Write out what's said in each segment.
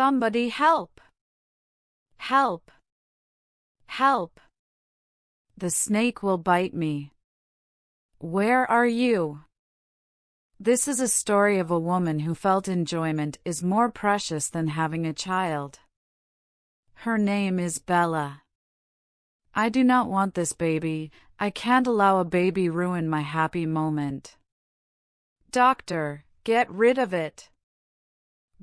Somebody help! Help! Help! The snake will bite me. Where are you? This is a story of a woman who felt enjoyment is more precious than having a child. Her name is Bella. I do not want this baby. I can't allow a baby ruin my happy moment. Doctor, get rid of it.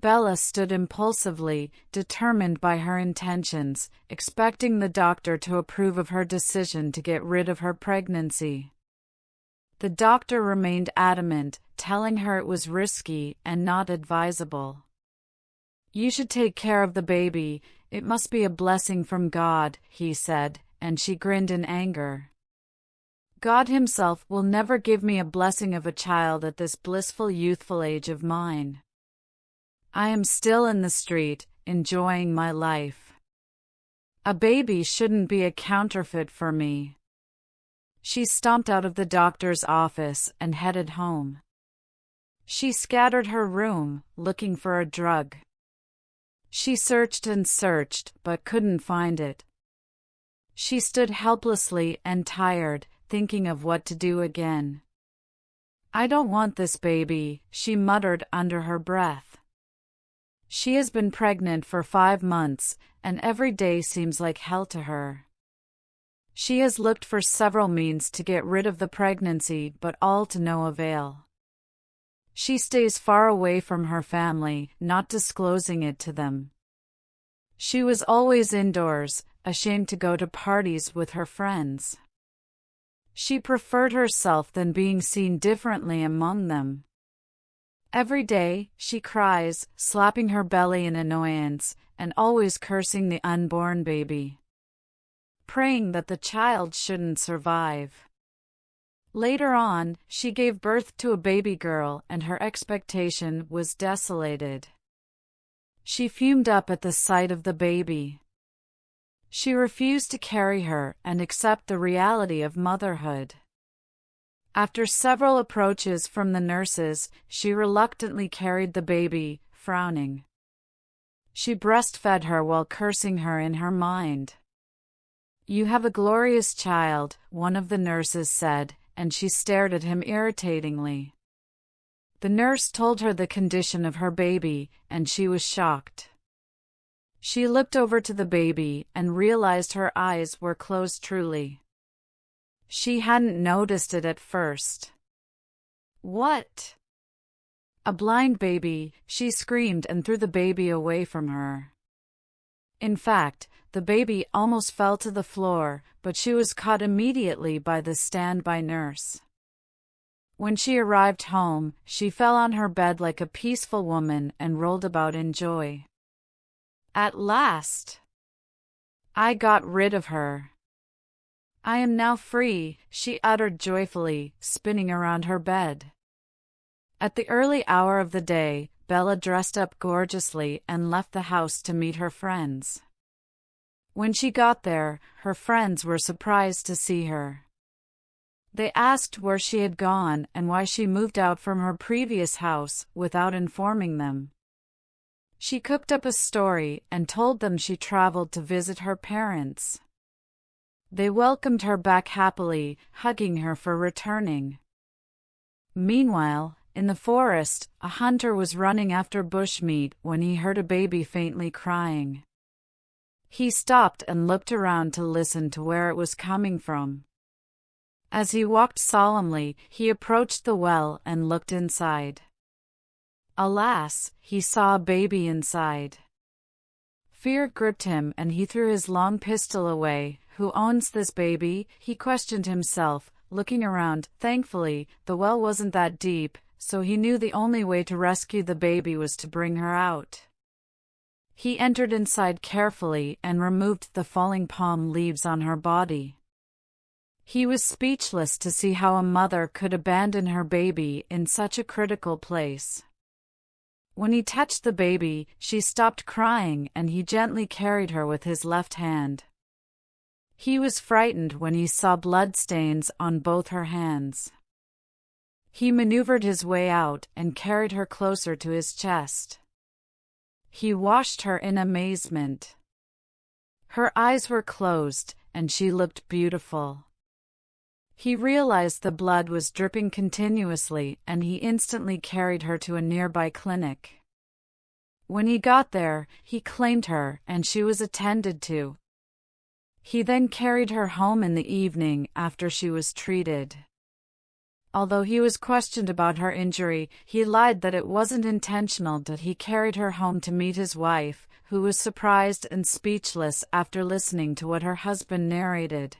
Bella stood impulsively, determined by her intentions, expecting the doctor to approve of her decision to get rid of her pregnancy. The doctor remained adamant, telling her it was risky and not advisable. You should take care of the baby. It must be a blessing from God, he said, and she grinned in anger. God himself will never give me a blessing of a child at this blissful youthful age of mine. I am still in the street, enjoying my life. A baby shouldn't be a counterfeit for me. She stomped out of the doctor's office and headed home. She scattered her room, looking for a drug. She searched and searched, but couldn't find it. She stood helplessly and tired, thinking of what to do again. I don't want this baby, she muttered under her breath. She has been pregnant for 5 months, and every day seems like hell to her. She has looked for several means to get rid of the pregnancy, but all to no avail. She stays far away from her family, not disclosing it to them. She was always indoors, ashamed to go to parties with her friends. She preferred herself than being seen differently among them. Every day, she cries, slapping her belly in annoyance, and always cursing the unborn baby, praying that the child shouldn't survive. Later on, she gave birth to a baby girl, and her expectation was desolated. She fumed up at the sight of the baby. She refused to carry her and accept the reality of motherhood. After several approaches from the nurses, she reluctantly carried the baby, frowning. She breastfed her while cursing her in her mind. You have a glorious child, one of the nurses said, and she stared at him irritatingly. The nurse told her the condition of her baby, and she was shocked. She looked over to the baby and realized her eyes were closed truly. She hadn't noticed it at first. What? A blind baby, she screamed and threw the baby away from her. In fact, the baby almost fell to the floor, but she was caught immediately by the standby nurse. When she arrived home, she fell on her bed like a peaceful woman and rolled about in joy. At last! I got rid of her. I am now free, she uttered joyfully, spinning around her bed. At the early hour of the day, Bella dressed up gorgeously and left the house to meet her friends. When she got there, her friends were surprised to see her. They asked where she had gone and why she moved out from her previous house without informing them. She cooked up a story and told them she traveled to visit her parents. They welcomed her back happily, hugging her for returning. Meanwhile, in the forest, a hunter was running after bushmeat when he heard a baby faintly crying. He stopped and looked around to listen to where it was coming from. As he walked solemnly, he approached the well and looked inside. Alas, he saw a baby inside. Fear gripped him and he threw his long pistol away. Who owns this baby? He questioned himself, looking around. Thankfully, the well wasn't that deep, so he knew the only way to rescue the baby was to bring her out. He entered inside carefully and removed the falling palm leaves on her body. He was speechless to see how a mother could abandon her baby in such a critical place. When he touched the baby, she stopped crying and he gently carried her with his left hand. He was frightened when he saw bloodstains on both her hands. He maneuvered his way out and carried her closer to his chest. He watched her in amazement. Her eyes were closed, and she looked beautiful. He realized the blood was dripping continuously, and he instantly carried her to a nearby clinic. When he got there, he claimed her, and she was attended to. He then carried her home in the evening after she was treated. Although he was questioned about her injury, he lied that it wasn't intentional, that he carried her home to meet his wife, who was surprised and speechless after listening to what her husband narrated.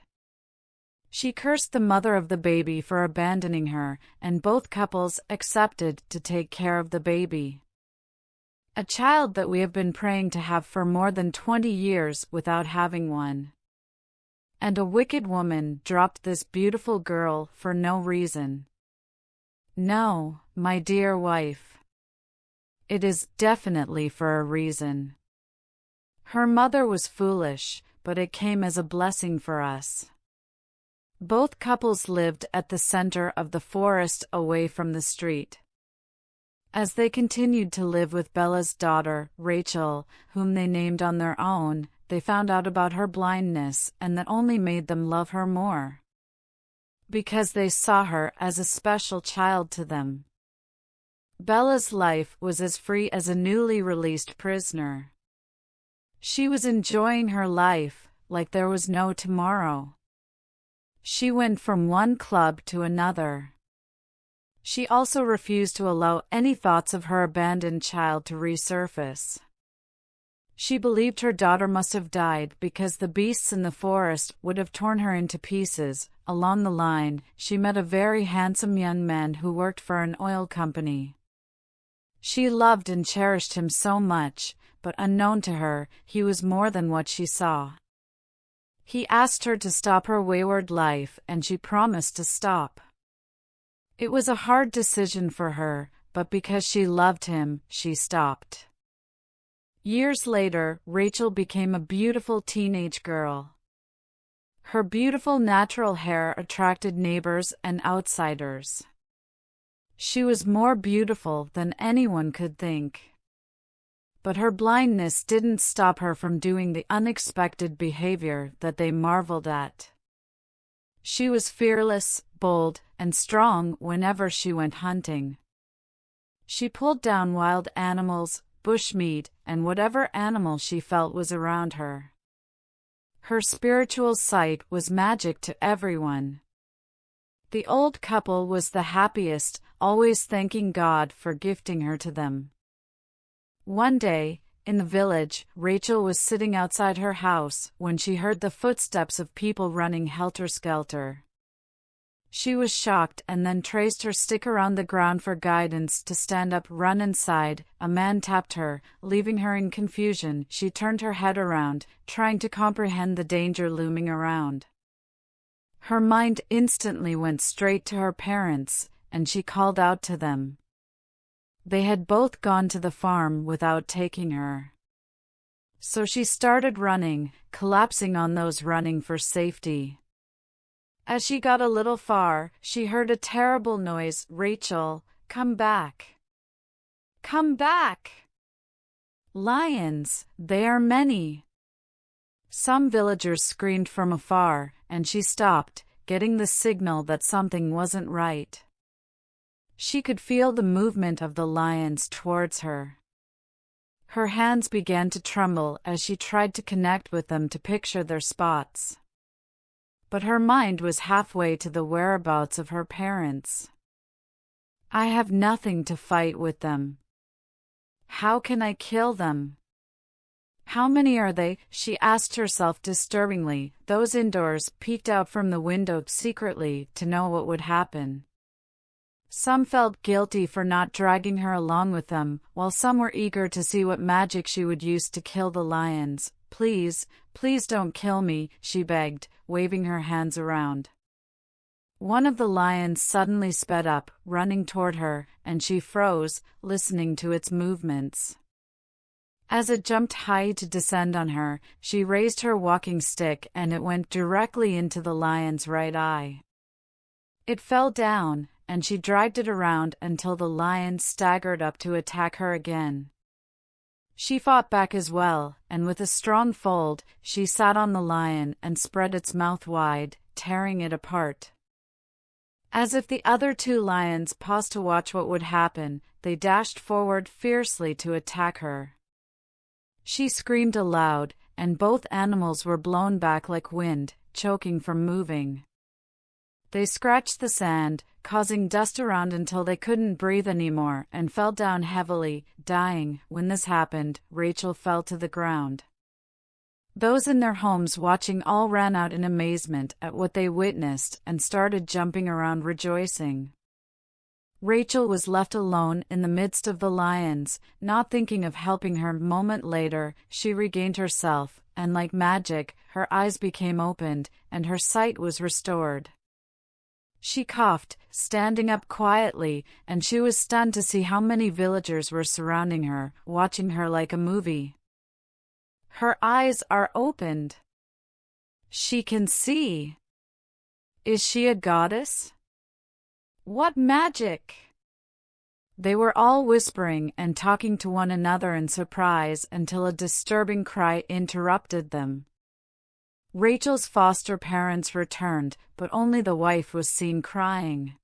She cursed the mother of the baby for abandoning her, and both couples accepted to take care of the baby. A child that we have been praying to have for more than 20 years without having one. And a wicked woman dropped this beautiful girl for no reason. No, my dear wife. It is definitely for a reason. Her mother was foolish, but it came as a blessing for us. Both couples lived at the center of the forest away from the street. As they continued to live with Bella's daughter, Rachel, whom they named on their own, they found out about her blindness, and that only made them love her more. Because they saw her as a special child to them. Bella's life was as free as a newly released prisoner. She was enjoying her life like there was no tomorrow. She went from one club to another. She also refused to allow any thoughts of her abandoned child to resurface. She believed her daughter must have died because the beasts in the forest would have torn her into pieces. Along the line, she met a very handsome young man who worked for an oil company. She loved and cherished him so much, but unknown to her, he was more than what she saw. He asked her to stop her wayward life, and she promised to stop. It was a hard decision for her, but because she loved him, she stopped. Years later, Rachel became a beautiful teenage girl. Her beautiful natural hair attracted neighbors and outsiders. She was more beautiful than anyone could think. But her blindness didn't stop her from doing the unexpected behavior that they marveled at. She was fearless, bold, and strong whenever she went hunting. She pulled down wild animals, bushmeat, and whatever animal she felt was around her. Her spiritual sight was magic to everyone. The old couple was the happiest, always thanking God for gifting her to them. One day, in the village, Rachel was sitting outside her house when she heard the footsteps of people running helter-skelter. She was shocked and then traced her stick around the ground for guidance to stand up. Run inside. A man tapped her, leaving her in confusion. She turned her head around, trying to comprehend the danger looming around. Her mind instantly went straight to her parents, and she called out to them. They had both gone to the farm without taking her. So she started running, collapsing on those running for safety. As she got a little far, she heard a terrible noise. Rachel, come back. Come back! Lions, they are many. Some villagers screamed from afar, and she stopped, getting the signal that something wasn't right. She could feel the movement of the lions towards her. Her hands began to tremble as she tried to connect with them to picture their spots. But her mind was halfway to the whereabouts of her parents. I have nothing to fight with them. How can I kill them? How many are they? She asked herself disturbingly. Those indoors peeked out from the window secretly to know what would happen. Some felt guilty for not dragging her along with them, while some were eager to see what magic she would use to kill the lions. Please, please don't kill me, she begged, waving her hands around. One of the lions suddenly sped up, running toward her, and she froze, listening to its movements. As it jumped high to descend on her, she raised her walking stick and it went directly into the lion's right eye. It fell down, and she dragged it around until the lion staggered up to attack her again. She fought back as well, and with a strong fold, she sat on the lion and spread its mouth wide, tearing it apart. As if the other two lions paused to watch what would happen, they dashed forward fiercely to attack her. She screamed aloud, and both animals were blown back like wind, choking from moving. They scratched the sand, causing dust around until they couldn't breathe anymore and fell down heavily, dying. When this happened, Rachel fell to the ground. Those in their homes watching all ran out in amazement at what they witnessed and started jumping around rejoicing. Rachel was left alone in the midst of the lions, not thinking of helping her. A moment later, she regained herself, and like magic, her eyes became opened, and her sight was restored. She coughed, standing up quietly, and she was stunned to see how many villagers were surrounding her, watching her like a movie. Her eyes are opened. She can see. Is she a goddess? What magic! They were all whispering and talking to one another in surprise until a disturbing cry interrupted them. Rachel's foster parents returned, but only the wife was seen crying.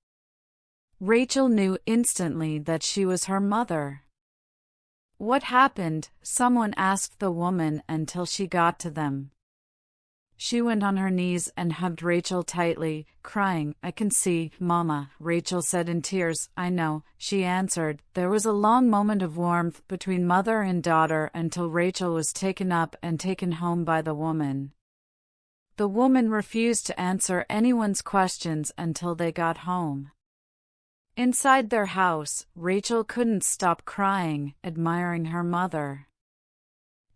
Rachel knew instantly that she was her mother. What happened? Someone asked the woman until she got to them. She went on her knees and hugged Rachel tightly, crying, "I can see, Mama," Rachel said in tears. "I know," she answered. There was a long moment of warmth between mother and daughter until Rachel was taken up and taken home by the woman. The woman refused to answer anyone's questions until they got home. Inside their house, Rachel couldn't stop crying, admiring her mother.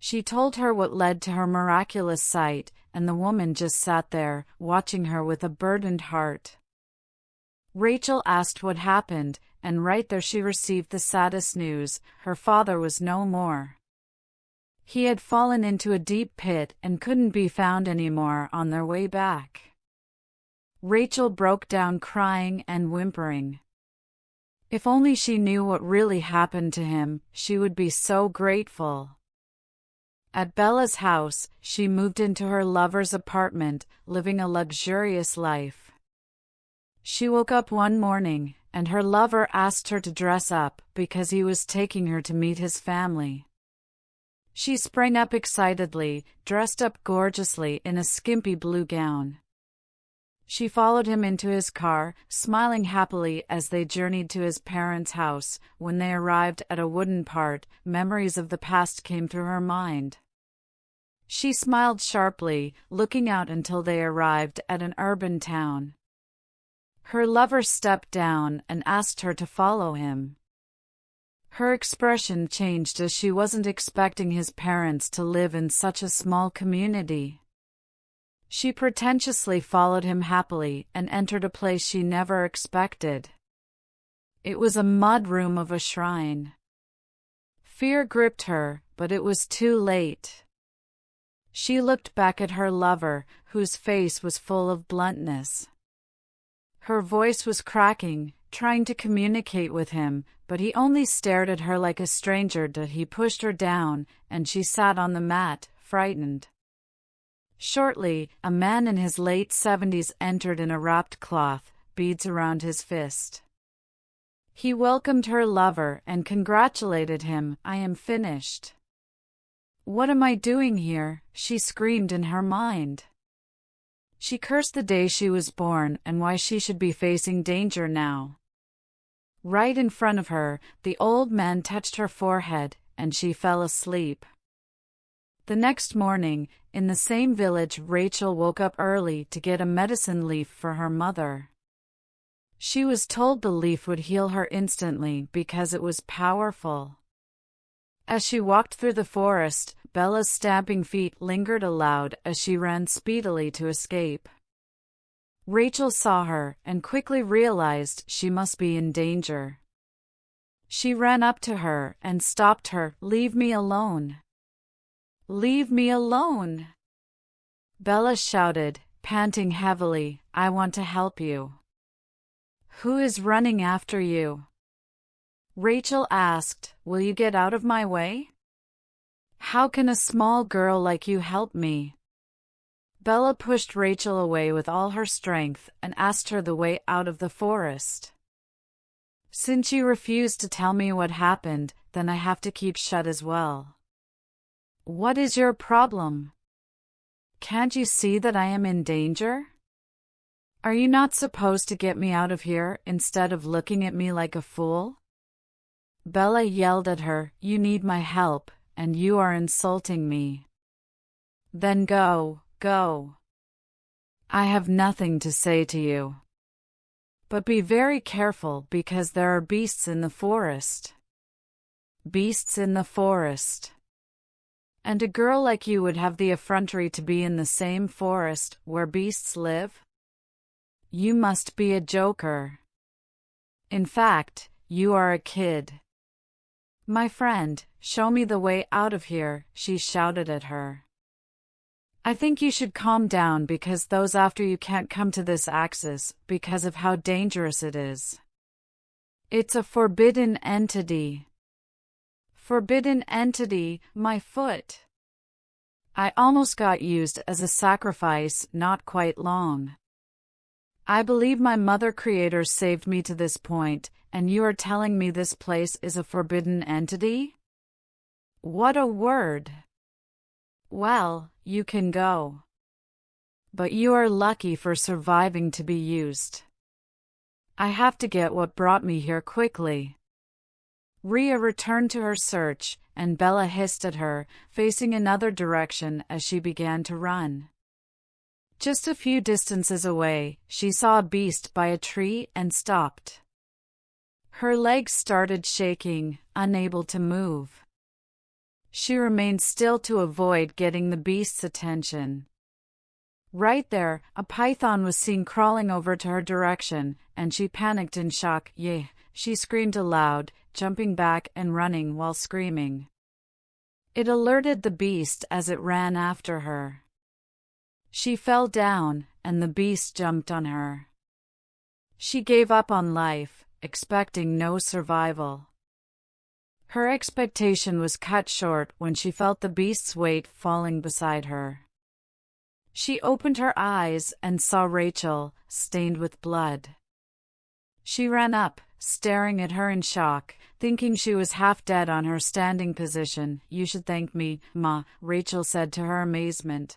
She told her what led to her miraculous sight, and the woman just sat there, watching her with a burdened heart. Rachel asked what happened, and right there she received the saddest news: her father was no more. He had fallen into a deep pit and couldn't be found anymore on their way back. Rachel broke down crying and whimpering. If only she knew what really happened to him, she would be so grateful. At Bella's house, she moved into her lover's apartment, living a luxurious life. She woke up one morning, and her lover asked her to dress up because he was taking her to meet his family. She sprang up excitedly, dressed up gorgeously in a skimpy blue gown. She followed him into his car, smiling happily as they journeyed to his parents' house. When they arrived at a wooden part, memories of the past came through her mind. She smiled sharply, looking out until they arrived at an urban town. Her lover stepped down and asked her to follow him. Her expression changed as she wasn't expecting his parents to live in such a small community. She pretentiously followed him happily and entered a place she never expected. It was a mud room of a shrine. Fear gripped her, but it was too late. She looked back at her lover, whose face was full of bluntness. Her voice was cracking, trying to communicate with him, but he only stared at her like a stranger. He pushed her down, and she sat on the mat, frightened. Shortly, a man in his late 70s entered in a wrapped cloth, beads around his fist. He welcomed her lover and congratulated him. "I am finished." "What am I doing here?" she screamed in her mind. She cursed the day she was born and why she should be facing danger now. Right in front of her, the old man touched her forehead, and she fell asleep. The next morning, in the same village, Rachel woke up early to get a medicine leaf for her mother. She was told the leaf would heal her instantly because it was powerful. As she walked through the forest, Bella's stamping feet lingered aloud as she ran speedily to escape. Rachel saw her and quickly realized she must be in danger. She ran up to her and stopped her. "Leave me alone. Leave me alone!" Bella shouted, panting heavily. "I want to help you." "Who is running after you?" Rachel asked. "Will you get out of my way?" How can a small girl like you help me? Bella pushed Rachel away with all her strength and asked her the way out of the forest. Since you refuse to tell me what happened, then I have to keep shut as well. What is your problem? Can't you see that I am in danger? Are you not supposed to get me out of here instead of looking at me like a fool? Bella yelled at her, You need my help, and you are insulting me. Then go, go. I have nothing to say to you. But be very careful because there are beasts in the forest. Beasts in the forest. And a girl like you would have the effrontery to be in the same forest where beasts live? You must be a joker. In fact, you are a kid. My friend, show me the way out of here, she shouted at her. I think you should calm down because those after you can't come to this axis because of how dangerous it is. It's a forbidden entity. Forbidden entity, my foot. I almost got used as a sacrifice not quite long. I believe my mother creator saved me to this point, and you are telling me this place is a forbidden entity? What a word! Well, you can go. But you are lucky for surviving to be used. I have to get what brought me here quickly. Rhea returned to her search, and Bella hissed at her, facing another direction as she began to run. Just a few distances away, she saw a beast by a tree and stopped. Her legs started shaking, unable to move. She remained still to avoid getting the beast's attention. Right there, a python was seen crawling over to her direction, and she panicked in shock. "Yeah!" she screamed aloud, jumping back and running while screaming. It alerted the beast as it ran after her. She fell down, and the beast jumped on her. She gave up on life, expecting no survival. Her expectation was cut short when she felt the beast's weight falling beside her. She opened her eyes and saw Rachel, stained with blood. She ran up, staring at her in shock, thinking she was half dead on her standing position. "You should thank me, Ma," Rachel said to her amazement.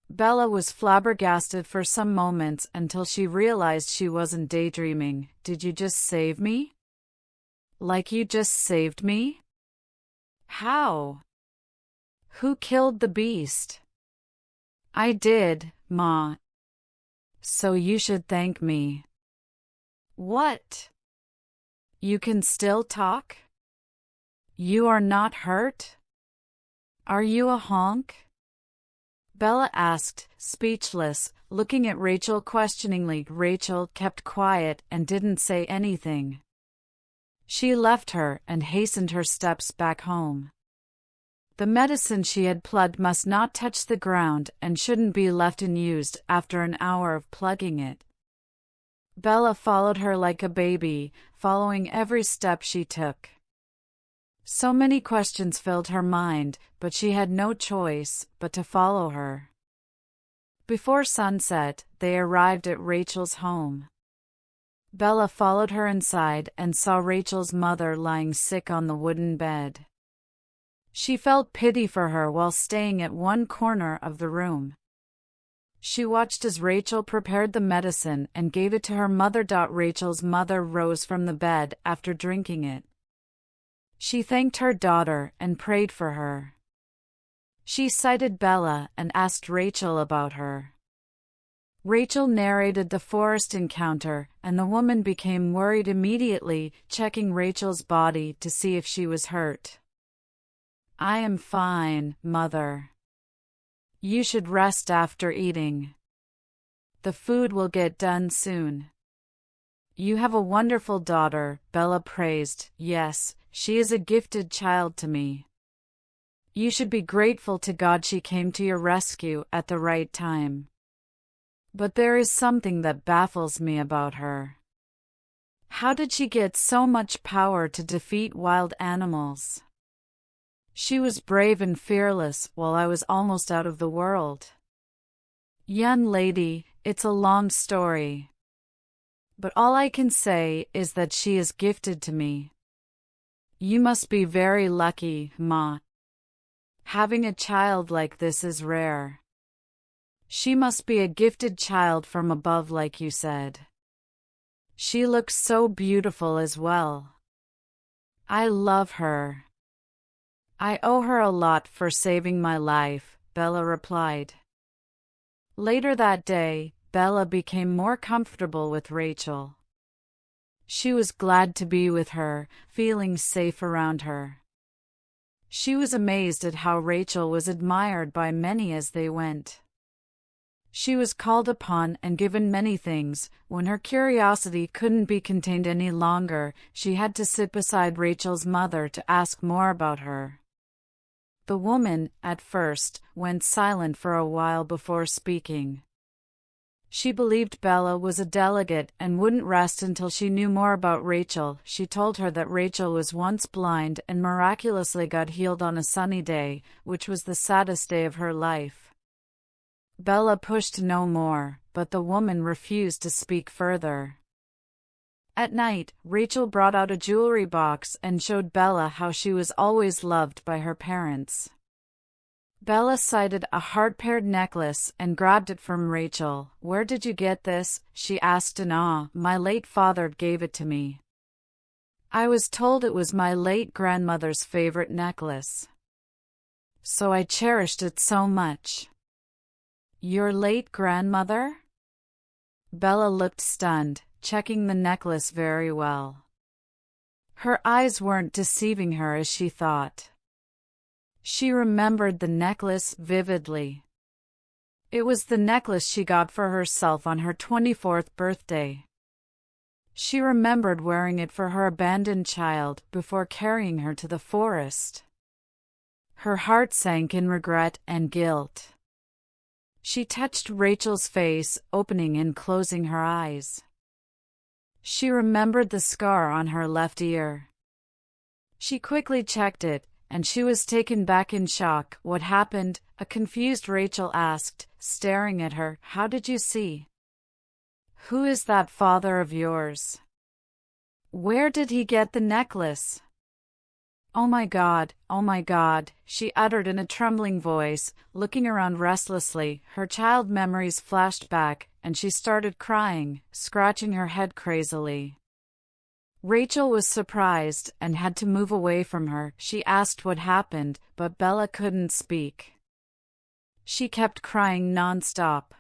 Bella was flabbergasted for some moments until she realized she wasn't daydreaming. "Did you just save me? Like you just saved me? How? Who killed the beast?" "I did, Ma. So you should thank me." "What? You can still talk? You are not hurt? Are you a honk?" Bella asked, speechless, looking at Rachel questioningly. Rachel kept quiet and didn't say anything. She left her and hastened her steps back home. The medicine she had plugged must not touch the ground and shouldn't be left unused after an hour of plugging it. Bella followed her like a baby, following every step she took. So many questions filled her mind, but she had no choice but to follow her. Before sunset, they arrived at Rachel's home. Bella followed her inside and saw Rachel's mother lying sick on the wooden bed. She felt pity for her while staying at one corner of the room. She watched as Rachel prepared the medicine and gave it to her mother. Rachel's mother rose from the bed after drinking it. She thanked her daughter and prayed for her. She cited Bella and asked Rachel about her. Rachel narrated the forest encounter, and the woman became worried immediately, checking Rachel's body to see if she was hurt. "I am fine, Mother. You should rest after eating. The food will get done soon." "You have a wonderful daughter," Bella praised. "Yes, she is a gifted child to me. You should be grateful to God she came to your rescue at the right time. But there is something that baffles me about her. How did she get so much power to defeat wild animals? She was brave and fearless while I was almost out of the world. Young lady, it's a long story. But all I can say is that she is gifted to me. You must be very lucky, Ma. Having a child like this is rare. She must be a gifted child from above, like you said. She looks so beautiful as well. I love her. I owe her a lot for saving my life, Bella replied. Later that day, Bella became more comfortable with Rachel. She was glad to be with her, feeling safe around her. She was amazed at how Rachel was admired by many as they went. She was called upon and given many things. When her curiosity couldn't be contained any longer, she had to sit beside Rachel's mother to ask more about her. The woman, at first, went silent for a while before speaking. She believed Bella was a delegate and wouldn't rest until she knew more about Rachel. She told her that Rachel was once blind and miraculously got healed on a sunny day, which was the saddest day of her life. Bella pushed to know more, but the woman refused to speak further. At night, Rachel brought out a jewelry box and showed Bella how she was always loved by her parents. Bella sighted a heart-paired necklace and grabbed it from Rachel. "Where did you get this?" she asked in awe. "My late father gave it to me. I was told it was my late grandmother's favorite necklace. So I cherished it so much." "Your late grandmother?" Bella looked stunned, checking the necklace very well. Her eyes weren't deceiving her as she thought. She remembered the necklace vividly. It was the necklace she got for herself on her 24th birthday. She remembered wearing it for her abandoned child before carrying her to the forest. Her heart sank in regret and guilt. She touched Rachel's face, opening and closing her eyes. She remembered the scar on her left ear. She quickly checked it, and she was taken back in shock. "What happened?" a confused Rachel asked, staring at her. "How did you see? Who is that father of yours? Where did he get the necklace?" Oh my God," she uttered in a trembling voice, looking around restlessly. Her child memories flashed back, and she started crying, scratching her head crazily. Rachel was surprised and had to move away from her. She asked what happened, but Bella couldn't speak. She kept crying nonstop.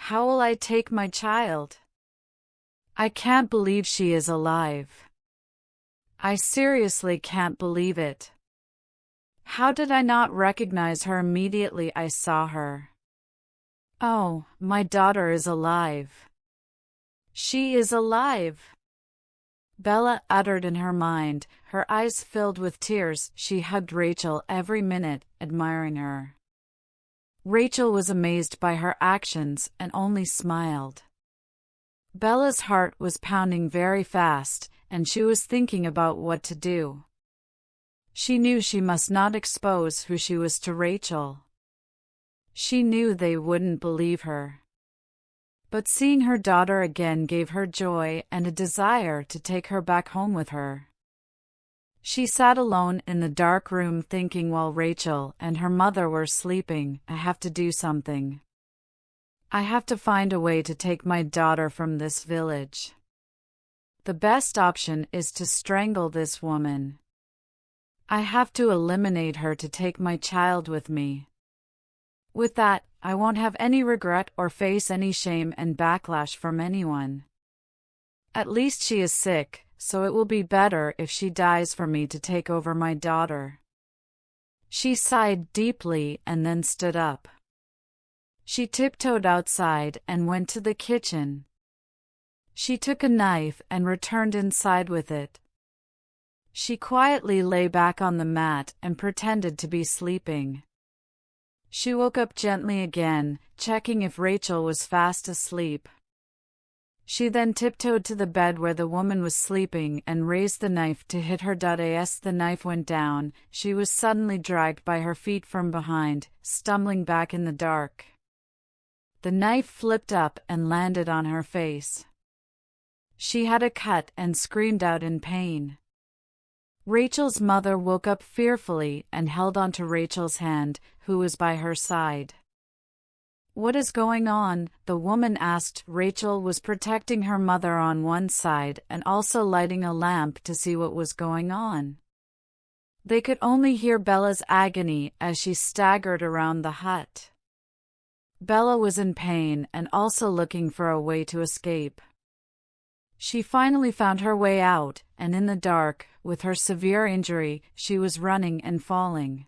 "How will I take my child? I can't believe she is alive. I seriously can't believe it. How did I not recognize her immediately I saw her? Oh, my daughter is alive. She is alive!" Bella uttered in her mind, her eyes filled with tears. She hugged Rachel every minute, admiring her. Rachel was amazed by her actions and only smiled. Bella's heart was pounding very fast, and she was thinking about what to do. She knew she must not expose who she was to Rachel. She knew they wouldn't believe her. But seeing her daughter again gave her joy and a desire to take her back home with her. She sat alone in the dark room thinking while Rachel and her mother were sleeping. "I have to do something. I have to find a way to take my daughter from this village. The best option is to strangle this woman. I have to eliminate her to take my child with me. With that, I won't have any regret or face any shame and backlash from anyone. At least she is sick, so it will be better if she dies for me to take over my daughter." She sighed deeply and then stood up. She tiptoed outside and went to the kitchen. She took a knife and returned inside with it. She quietly lay back on the mat and pretended to be sleeping. She woke up gently again, checking if Rachel was fast asleep. She then tiptoed to the bed where the woman was sleeping and raised the knife to hit her. As the knife went down, she was suddenly dragged by her feet from behind, stumbling back in the dark. The knife flipped up and landed on her face. She had a cut and screamed out in pain. Rachel's mother woke up fearfully and held onto Rachel's hand, who was by her side. "What is going on?" the woman asked. Rachel was protecting her mother on one side and also lighting a lamp to see what was going on. They could only hear Bella's agony as she staggered around the hut. Bella was in pain and also looking for a way to escape. She finally found her way out, and in the dark, with her severe injury, she was running and falling.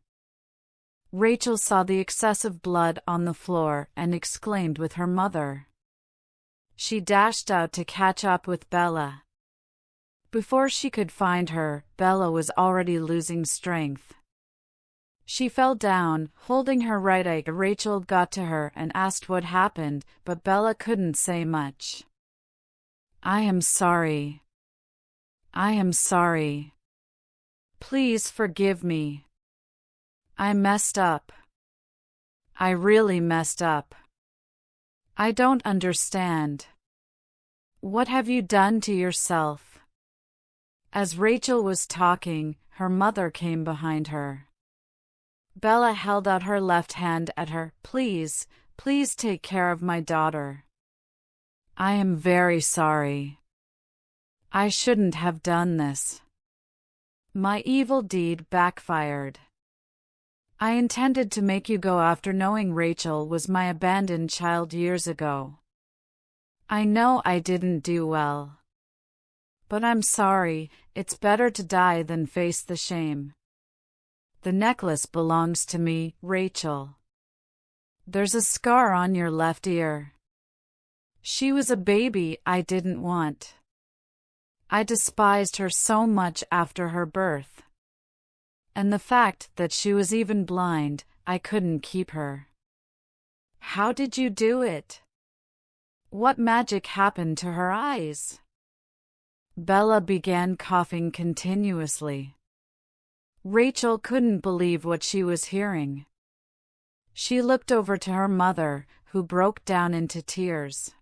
Rachel saw the excessive blood on the floor and exclaimed with her mother. She dashed out to catch up with Bella. Before she could find her, Bella was already losing strength. She fell down, holding her right eye. Rachel got to her and asked what happened, but Bella couldn't say much. "I am sorry. I am sorry. Please forgive me. I messed up. I really messed up. I don't understand. What have you done to yourself?" As Rachel was talking, her mother came behind her. Bella held out her left hand at her. "Please, please take care of my daughter. I am very sorry. I shouldn't have done this. My evil deed backfired. I intended to make you go after knowing Rachel was my abandoned child years ago. I know I didn't do well. But I'm sorry, it's better to die than face the shame. The necklace belongs to me, Rachel. There's a scar on your left ear. She was a baby I didn't want. I despised her so much after her birth. And the fact that she was even blind, I couldn't keep her. How did you do it? What magic happened to her eyes?" Bella began coughing continuously. Rachel couldn't believe what she was hearing. She looked over to her mother, who broke down into tears.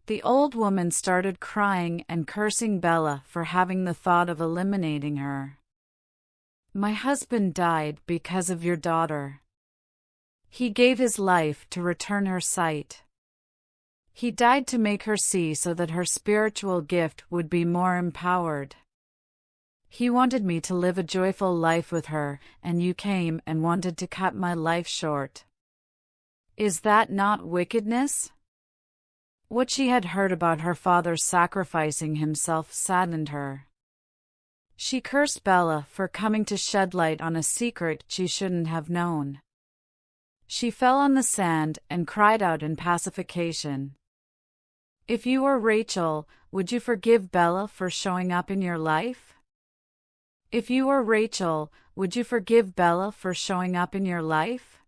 The old woman started crying and cursing Bella for having the thought of eliminating her. "My husband died because of your daughter. He gave his life to return her sight. He died to make her see so that her spiritual gift would be more empowered. He wanted me to live a joyful life with her, and you came and wanted to cut my life short. Is that not wickedness?" What she had heard about her father sacrificing himself saddened her. She cursed Bella for coming to shed light on a secret she shouldn't have known. She fell on the sand and cried out in pacification. "If you were Rachel, would you forgive Bella for showing up in your life? If you were Rachel, would you forgive Bella for showing up in your life?"